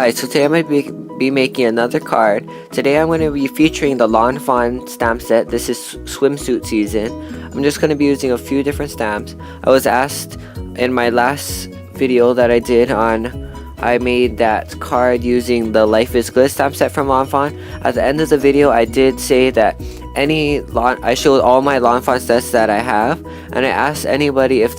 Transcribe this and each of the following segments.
Alright, so today I'm going to be making another card. Today I'm going to be featuring the Fawn stamp set. This is swimsuit season. I'm just going to be using a few different stamps. I was asked in my last video that I did I made that card using the Life is Good stamp set from Fawn. At the end of the video, I did say that I showed all my Fawn sets that I have, and I asked anybody if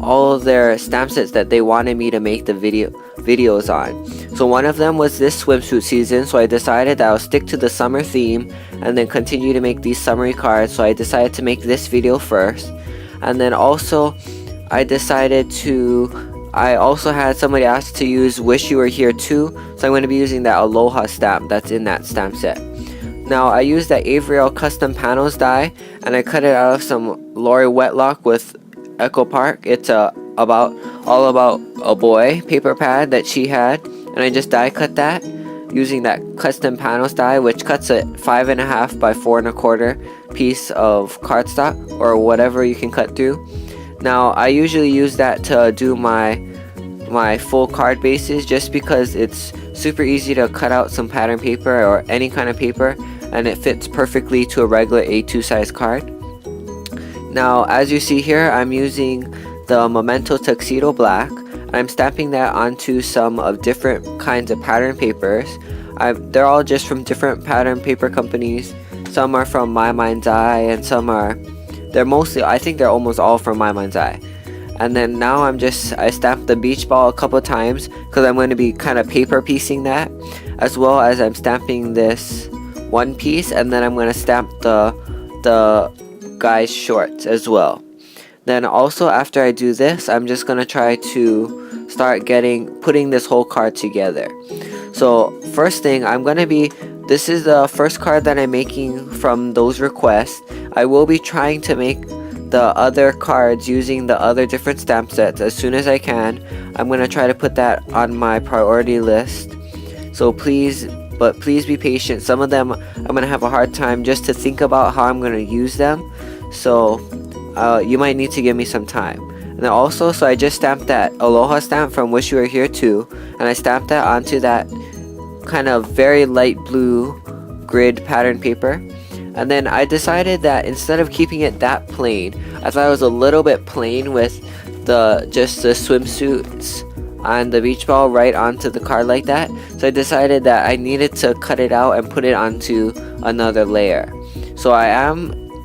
all of their stamp sets that they wanted me to make the videos on. So one of them was this swimsuit season, so I decided that I'll stick to the summer theme and then continue to make these summery cards. So I decided to make this video first, and then also I also had somebody ask to use Wish You Were Here Too, so I'm going to be using that Aloha stamp that's in that stamp set. Now I used that Avriel custom panels die, and I cut it out of some Lori Wetlock with Echo Park. It's all about a boy paper pad that she had, and I just die cut that using that custom panels die, which cuts a 5.5 by 4 1/4 piece of cardstock or whatever you can cut through. Now I usually use that to do my full card bases, just because it's super easy to cut out some pattern paper or any kind of paper, and it fits perfectly to a regular A2 size card. Now as you see here, I'm using the Memento Tuxedo Black. I'm stamping that onto some of different kinds of pattern papers. They're all just from different pattern paper companies. Some are from My Mind's Eye, and I think they're almost all from My Mind's Eye. And then now I stamped the beach ball a couple times because I'm going to be kind of paper piecing that, as well as I'm stamping this one piece, and then I'm going to stamp the guy's shorts as well. Then also after I do this, I'm just going to try to start putting this whole card together. So first thing, this is the first card that I'm making from those requests. I will be trying to make the other cards using the other different stamp sets as soon as I can. I'm going to try to put that on my priority list. So please be patient. Some of them I'm going to have a hard time just to think about how I'm going to use them. So you might need to give me some time. And then also, so I just stamped that Aloha stamp from Wish You Were Here Too, and I stamped that onto that kind of very light blue grid pattern paper. And then I decided that instead of keeping it that plain, I thought it was a little bit plain with just the swimsuits and the beach ball right onto the card like that. So I decided that I needed to cut it out and put it onto another layer. So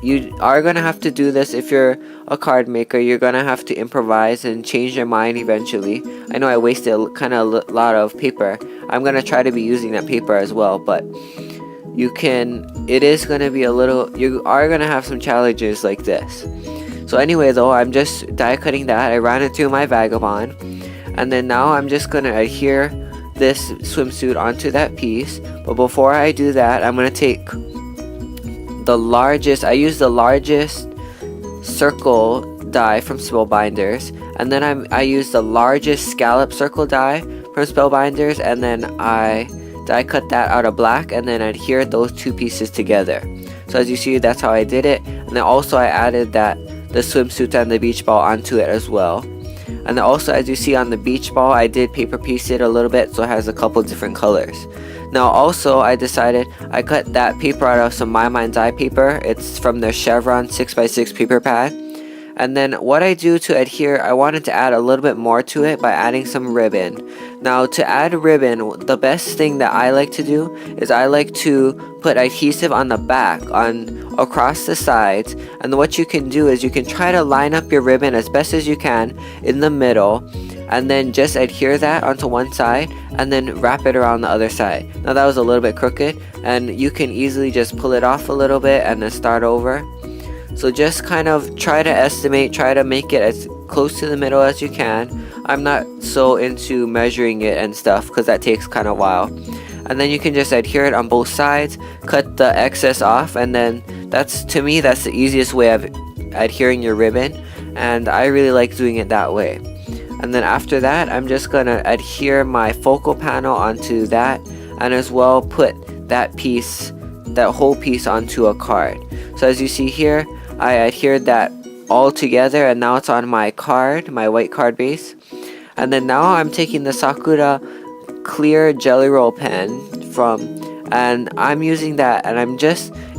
you are going to have to do this if you're a card maker. You're going to have to improvise and change your mind eventually. I know I wasted a lot of paper. I'm going to try to be using that paper as well, but you are going to have some challenges like this. So anyway though, I'm just die cutting that. I ran it through my Vagabond, and then now I'm just going to adhere this swimsuit onto that piece. But before I do that, I'm going to take I use the largest circle die from Spellbinders, and then I use the largest scallop circle die from Spellbinders, and then I die cut that out of black, and then adhere those two pieces together. So as you see, that's how I did it. And then also I added the swimsuit and the beach ball onto it as well. And then also, as you see on the beach ball, I did paper piece it a little bit, so it has a couple different colors. Now also, I decided I cut that paper out of some My Mind's Eye paper. It's from their Chevron 6x6 paper pad. And then what I do to adhere, I wanted to add a little bit more to it by adding some ribbon. Now to add ribbon, the best thing that I like to do is I like to put adhesive on the back, across the sides. And what you can do is you can try to line up your ribbon as best as you can in the middle, and then just adhere that onto one side and then wrap it around the other side. Now that was a little bit crooked, and you can easily just pull it off a little bit and then start over. So just kind of try to make it as close to the middle as you can. I'm not so into measuring it and stuff because that takes kind of a while. And then you can just adhere it on both sides, cut the excess off, and then to me that's the easiest way of adhering your ribbon, and I really like doing it that way. And then after that, I'm just going to adhere my focal panel onto that, and as well put that whole piece onto a card. So as you see here, I adhered that all together, and now it's on my white card base. And then now I'm taking the Sakura clear Jelly Roll pen and I'm using that, and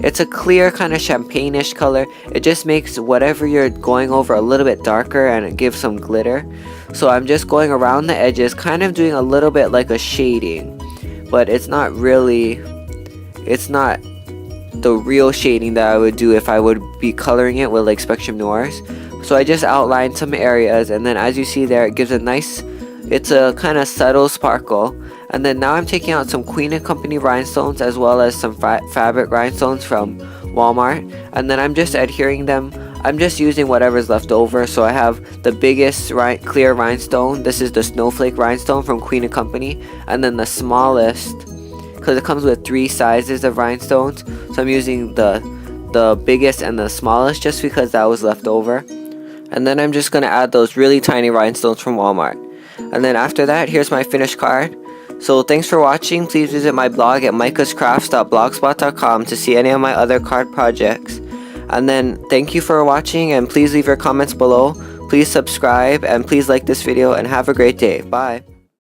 it's a clear kind of champagne-ish color. It just makes whatever you're going over a little bit darker, and it gives some glitter. So I'm just going around the edges, kind of doing a little bit like a shading, but it's not the real shading that I would do if I would be coloring it with like Spectrum Noirs. So I just outlined some areas, and then as you see there, it gives it's a kind of subtle sparkle. And then now I'm taking out some Queen & Company rhinestones, as well as some fabric rhinestones from Walmart, and then I'm just adhering them. I'm just using whatever's left over. So I have the biggest clear rhinestone. This is the Snowflake rhinestone from Queen & Company, and then the smallest, because it comes with 3 sizes of rhinestones, so I'm using the biggest and the smallest just because that was left over. And then I'm just going to add those really tiny rhinestones from Walmart. And then after that, here's my finished card. So thanks for watching. Please visit my blog at micahscrafts.blogspot.com to see any of my other card projects. And then thank you for watching, and please leave your comments below. Please subscribe, and please like this video, and have a great day. Bye.